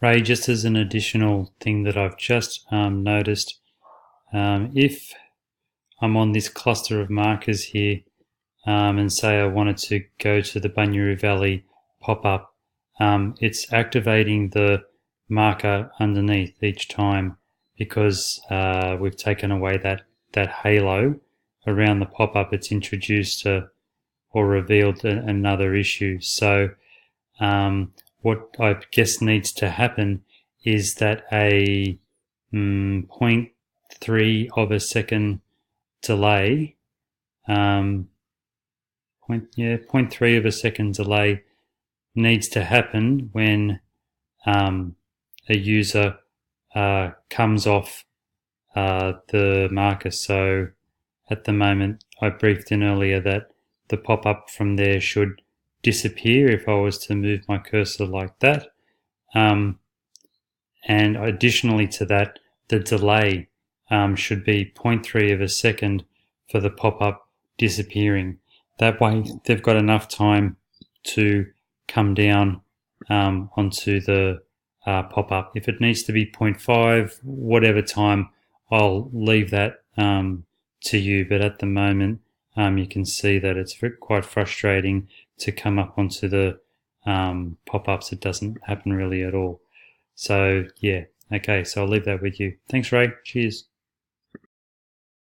Ray, just as an additional thing that I've just noticed, if I'm on this cluster of markers here, and say I wanted to go to the Bunyaroo Valley pop-up, it's activating the marker underneath each time because we've taken away that halo around the pop-up. It's introduced or revealed another issue. So what I guess needs to happen is that a 0.3 of a second delay, 0.3 of a second delay needs to happen when a user comes off the marker. So at the moment, I briefed in earlier that the pop-up from there should disappear if I was to move my cursor like that. And additionally to that, the delay should be 0.3 of a second for the pop-up disappearing. That way they've got enough time to come down onto the pop-up. If it needs to be 0.5, whatever time, I'll leave that to you. But at the moment, you can see that it's quite frustrating to come up onto the pop-ups. It doesn't happen really at all. So yeah, okay, so I'll leave that with you. Thanks, Ray. Cheers.